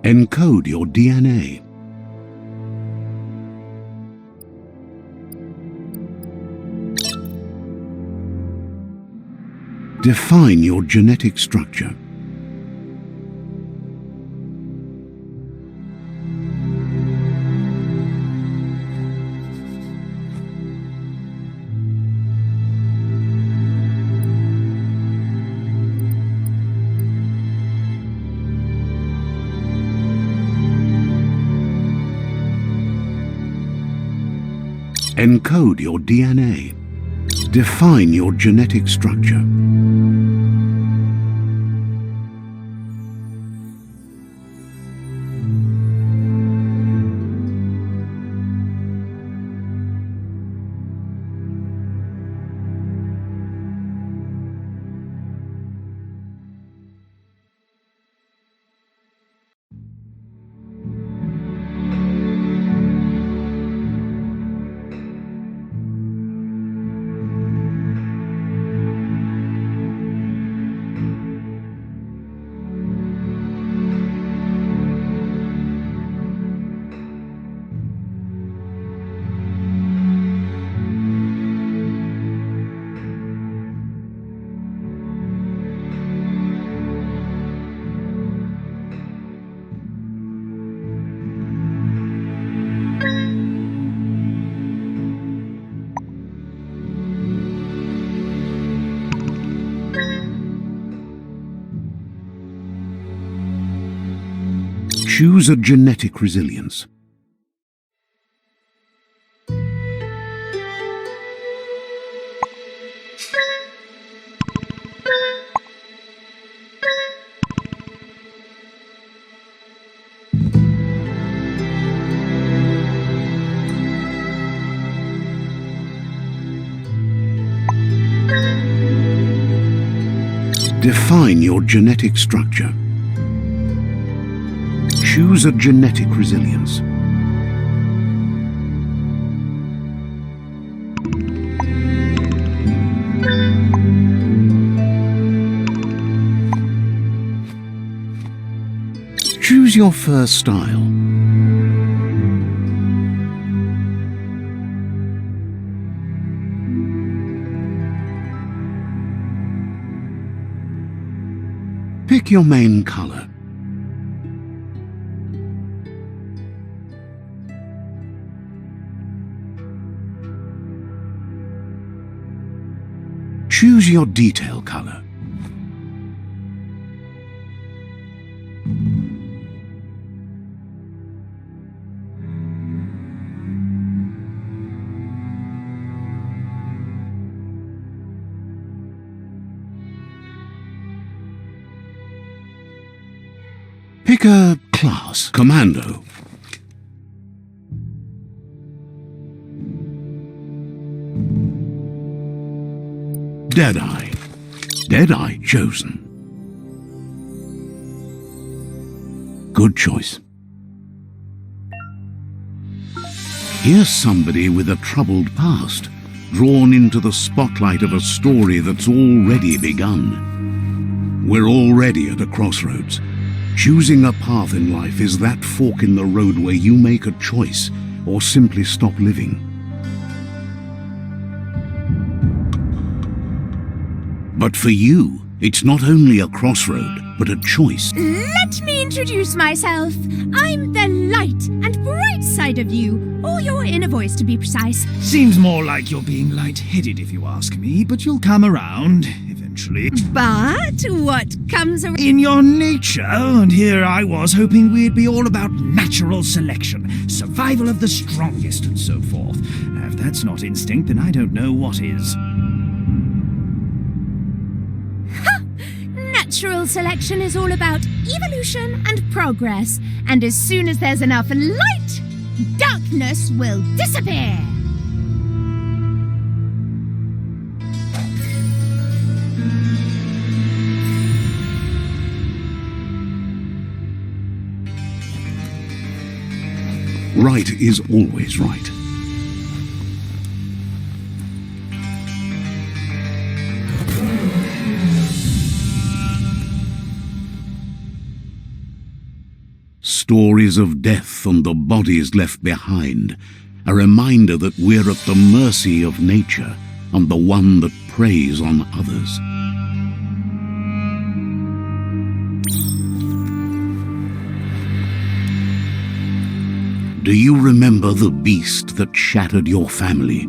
Encode your DNA. Define your genetic structure. Encode your DNA. Define your genetic structure. Choose a genetic resilience. Define your genetic structure. Choose a genetic resilience. Choose your first style. Pick your main color. Choose your detail color. Pick a class. Commando. Deadeye. Deadeye chosen. Good choice. Here's somebody with a troubled past, drawn into the spotlight of a story that's already begun. We're already at a crossroads. Choosing a path in life is that fork in the road where you make a choice or simply stop living. But for you, it's not only a crossroad, but a choice. Let me introduce myself. I'm the light and bright side of you, or your inner voice to be precise. Seems more like you're being light-headed if you ask me, but you'll come around eventually. But what comes around In your nature, and here I was hoping we'd be all about natural selection, survival of the strongest and so forth. If that's not instinct, then I don't know what is. Natural selection is all about evolution and progress, and as soon as there's enough light, darkness will disappear. Right is always right. stories of death and the bodies left behind, a reminder that we're at the mercy of nature and the one that preys on others. Do you remember the beast that shattered your family,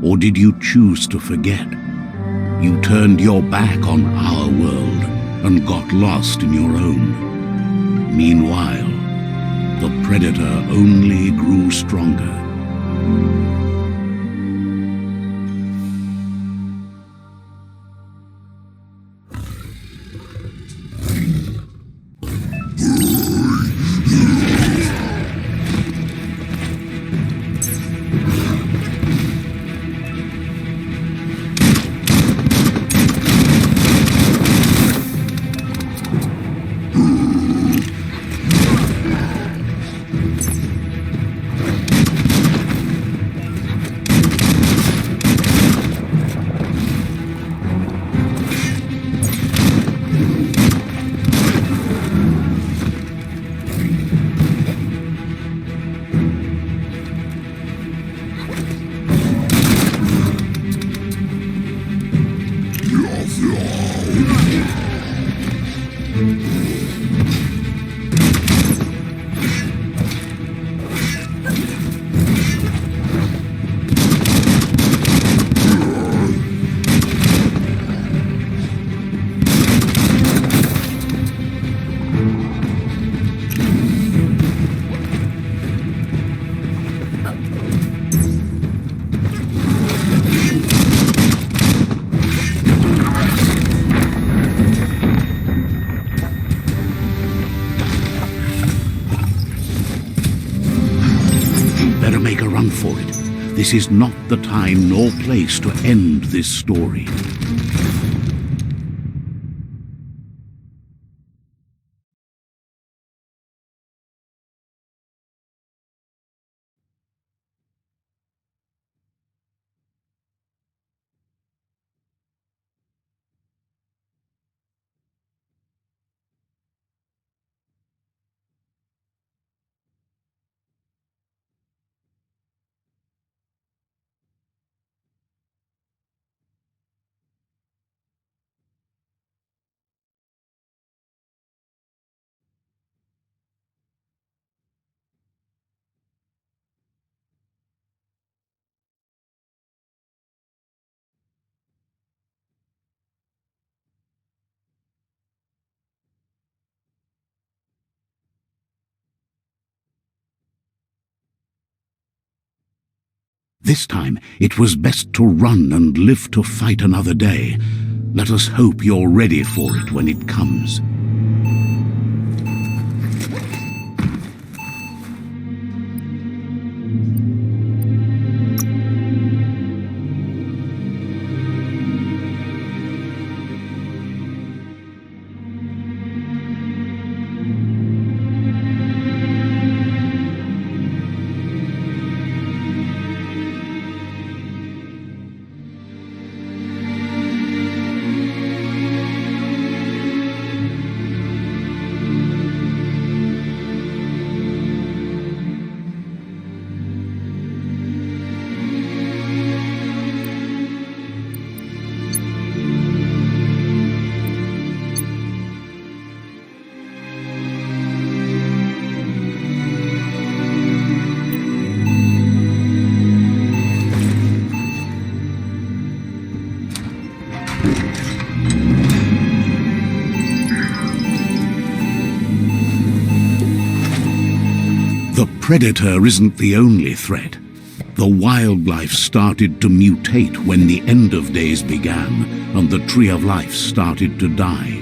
or did you choose to forget? You turned your back on our world and got lost in your own. Meanwhile, the predator only grew stronger. Make a run for it. This is not the time nor place to end this story. This time, it was best to run and live to fight another day. Let us hope you're ready for it when it comes. The predator isn't the only threat. The wildlife started to mutate when the end of days began and the tree of life started to die.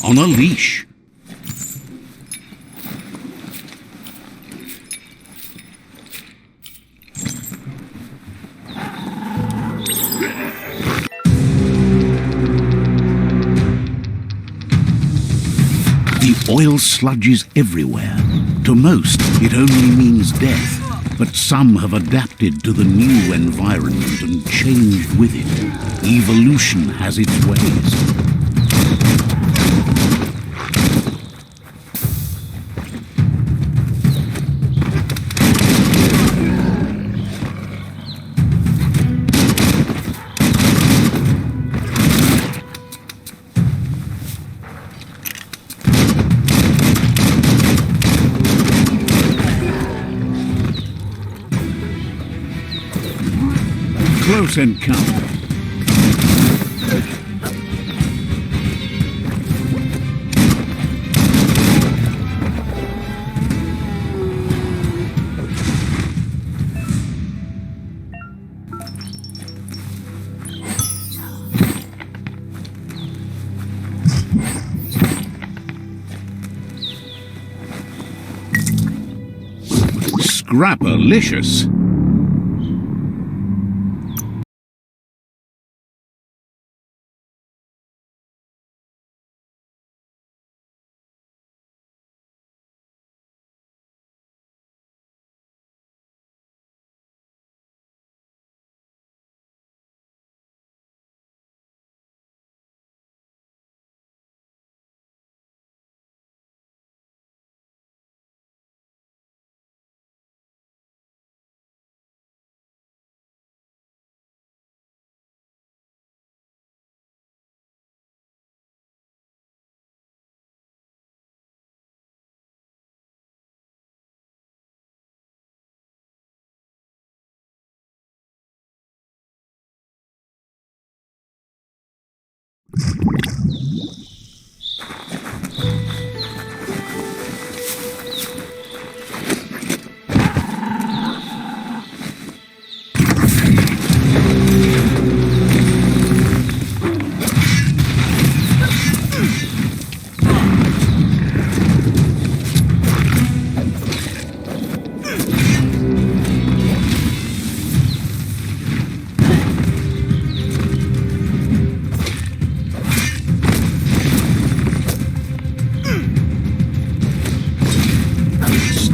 on a leash. The oil sludges everywhere. To most, it only means death. But some have adapted to the new environment and changed with it. Evolution has its ways. Close encounter. Scrapalicious.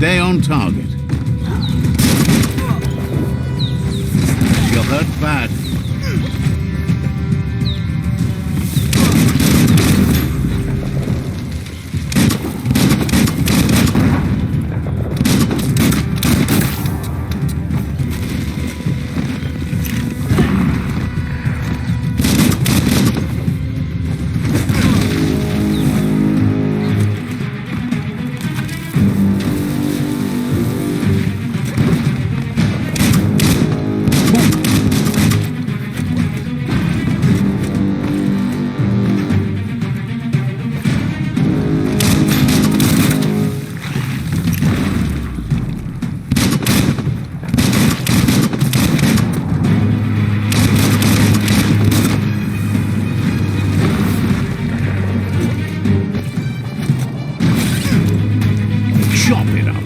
Stay on target. You're hurt bad. Chop it up.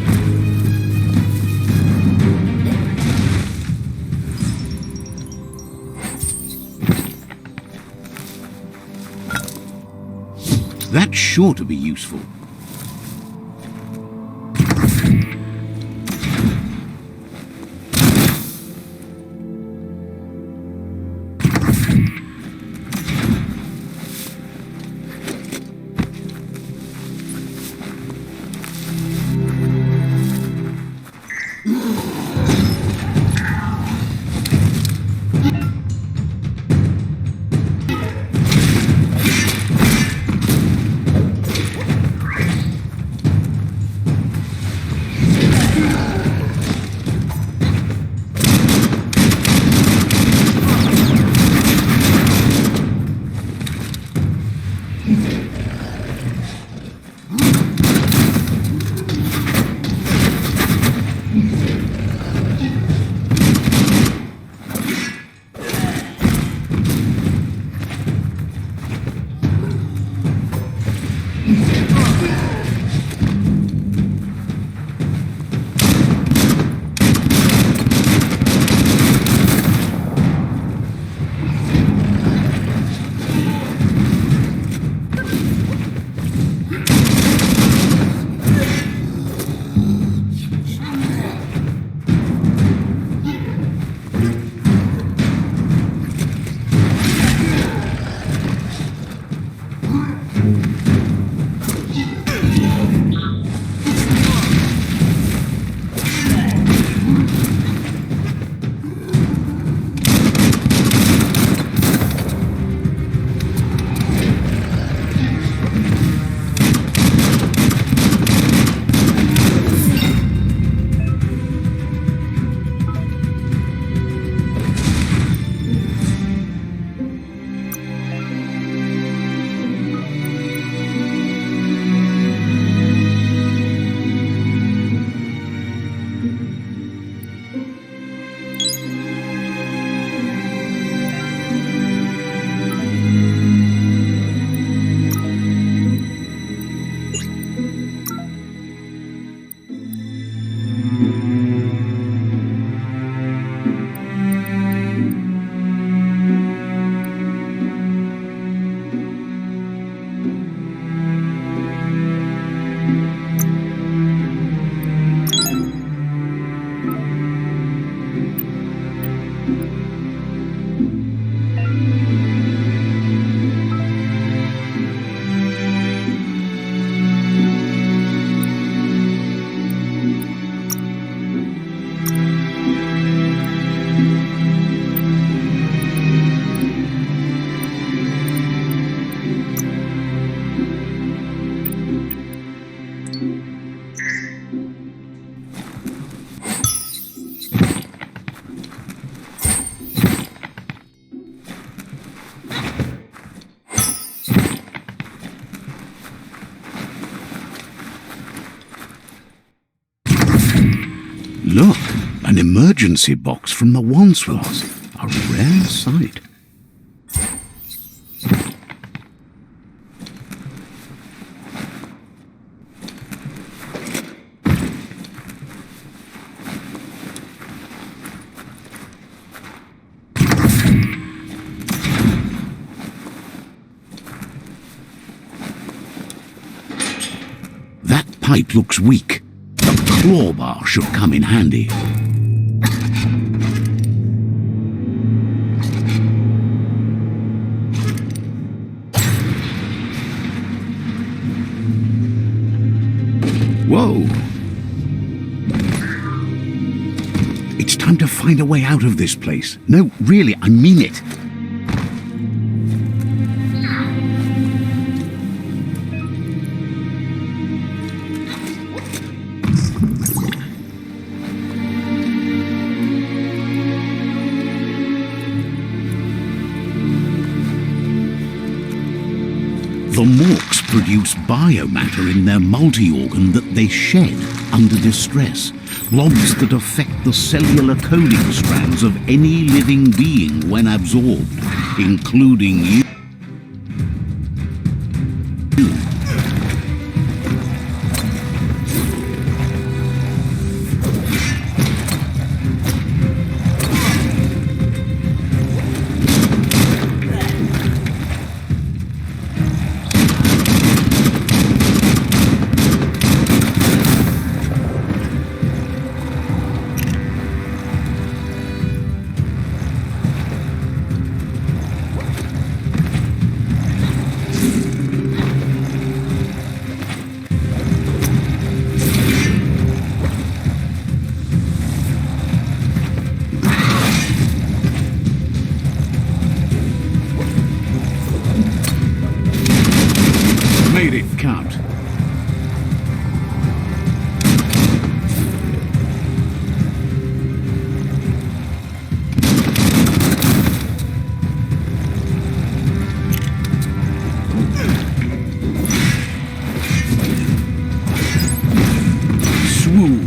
That's sure to be useful. Look, an emergency box from the Wandsworths. A rare sight. That pipe looks weak. The claw bar should come in handy. Whoa! It's time to find a way out of this place. No, really, I mean it. The Morks produce biomatter in their multi-organ that they shed under distress, blobs that affect the cellular coding strands of any living being when absorbed, including you. Made it count. Swoop.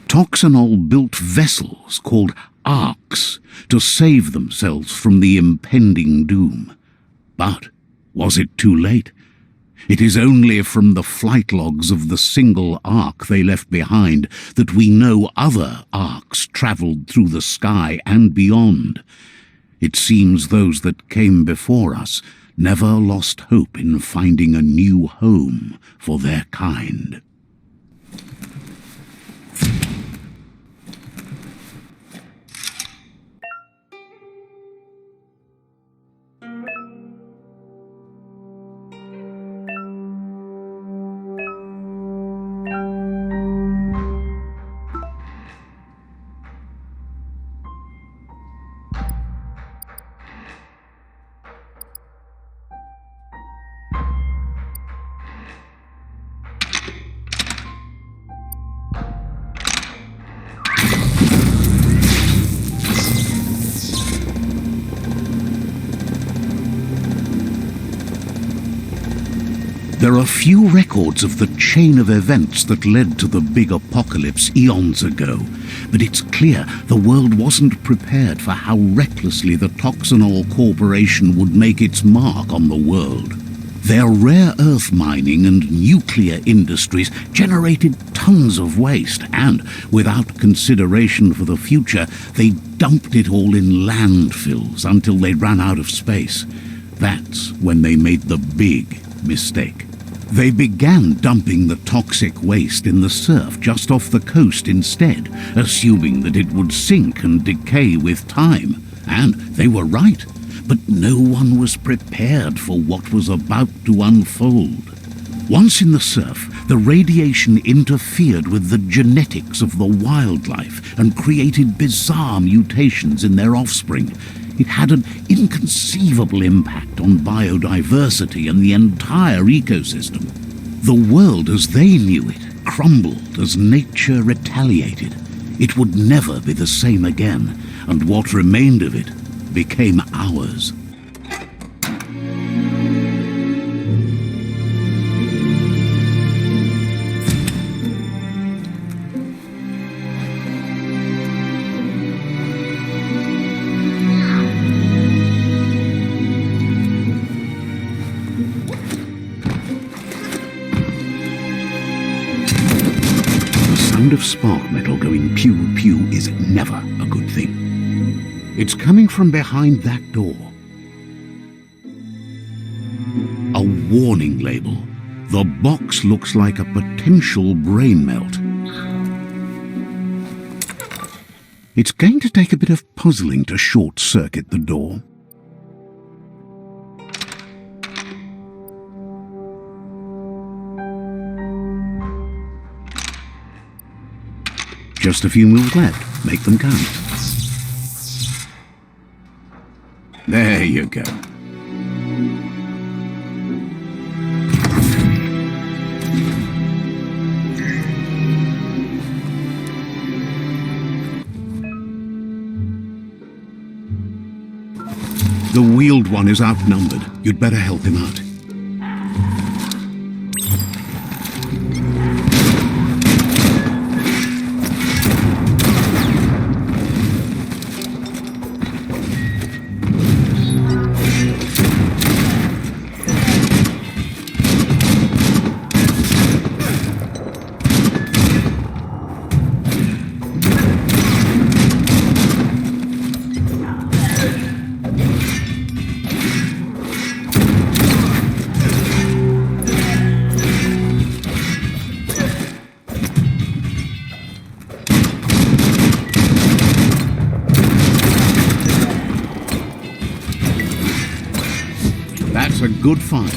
Toxanol built vessels called arks to save themselves from the impending doom. But was it too late? It is only from the flight logs of the single ark they left behind that we know other arks travelled through the sky and beyond. It seems those that came before us never lost hope in finding a new home for their kind. There are few records of the chain of events that led to the big apocalypse eons ago, but it's clear the world wasn't prepared for how recklessly the Toxanol Corporation would make its mark on the world. Their rare earth mining and nuclear industries generated tons of waste and, without consideration for the future, they dumped it all in landfills until they ran out of space. That's when they made the big mistake. They began dumping the toxic waste in the surf just off the coast instead, assuming that it would sink and decay with time. And they were right, but no one was prepared for what was about to unfold. Once in the surf, the radiation interfered with the genetics of the wildlife and created bizarre mutations in their offspring. It had an inconceivable impact on biodiversity and the entire ecosystem. The world as they knew it crumbled as nature retaliated. It would never be the same again, and what remained of it became ours. Of spark metal going pew-pew is never a good thing. It's coming from behind that door. A warning label. The box looks like a potential brain melt. It's going to take a bit of puzzling to short-circuit the door. Just a few moves left. Make them count. There you go. The wheeled one is outnumbered. You'd better help him out. That's a good find.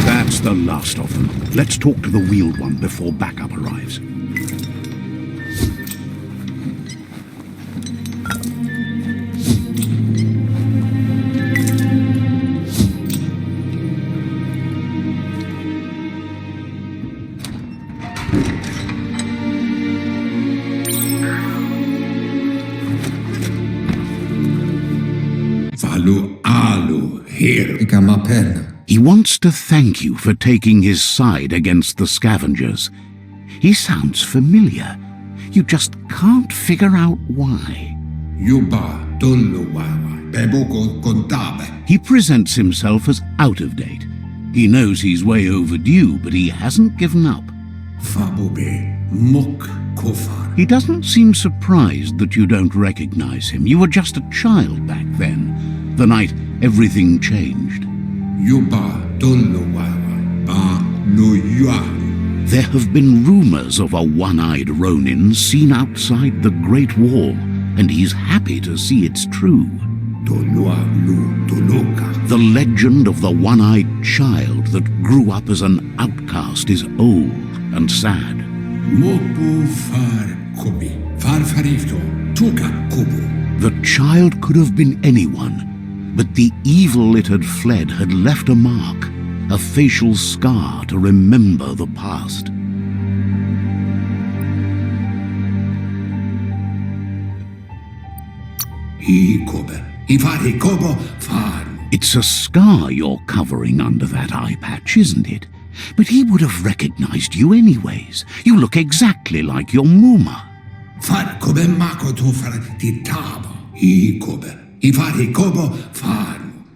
That's the last of them. Let's talk to the wheeled one before backup arrives. He wants to thank you for taking his side against the scavengers. He sounds familiar. You just can't figure out why. He presents himself as out of date. He knows he's way overdue, but he hasn't given up. He doesn't seem surprised that you don't recognize him. You were just a child back then, the night everything changed. There have been rumors of a one-eyed Ronin seen outside the Great Wall, and he's happy to see it's true. The legend of the one-eyed child that grew up as an outcast is old and sad. The child could have been anyone, but the evil it had fled had left a mark, a facial scar to remember the past. It's a scar you're covering under that eye patch, isn't it? But he would have recognized you anyways. You look exactly like your Muma.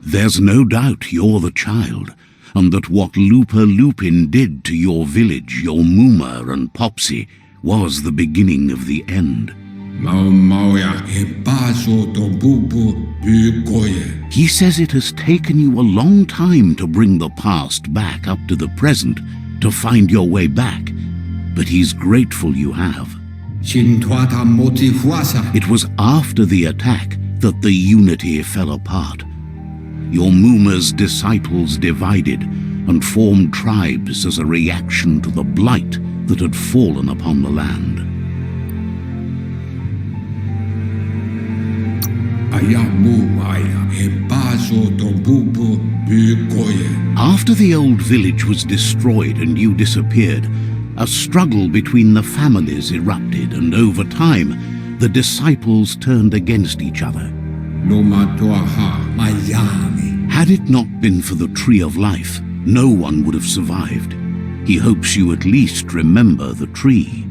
There's no doubt you're the child, and that what Lupa Lupin did to your village, your Muma and Popsy, was the beginning of the end. He says it has taken you a long time to bring the past back up to the present, to find your way back, but he's grateful you have. It was after the attack that the unity fell apart. Your Muma's disciples divided and formed tribes as a reaction to the blight that had fallen upon the land. After the old village was destroyed and you disappeared, a struggle between the families erupted, and over time, the disciples turned against each other. Had it not been for the Tree of Life, no one would have survived. He hopes you at least remember the tree.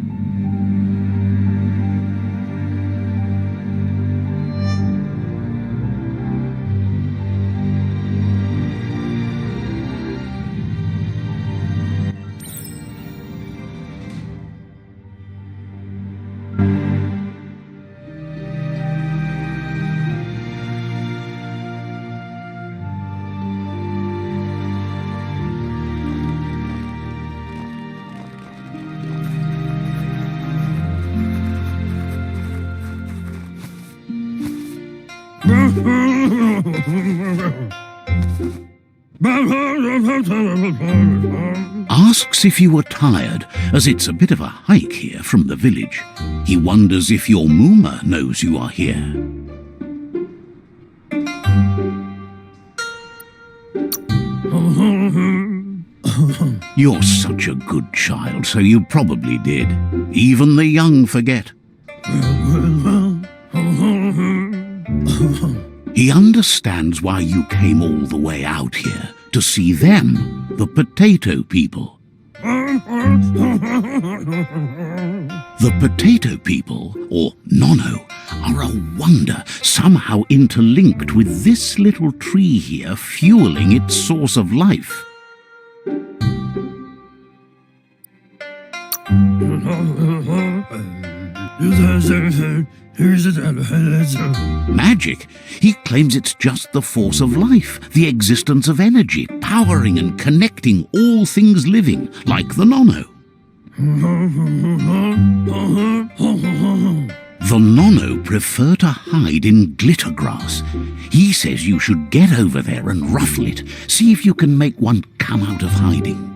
Asks if you were tired, as it's a bit of a hike here from the village. He wonders if your Muma knows you are here. You're such a good child, so you probably did. Even the young forget. He understands why you came all the way out here, to see them, the potato people. The potato people, or Nono, are a wonder, somehow interlinked with this little tree here, fueling its source of life. Magic? He claims it's just the force of life, the existence of energy, powering and connecting all things living, like the Nono. The Nono prefer to hide in glitter grass. He says you should get over there and ruffle it, see if you can make one come out of hiding.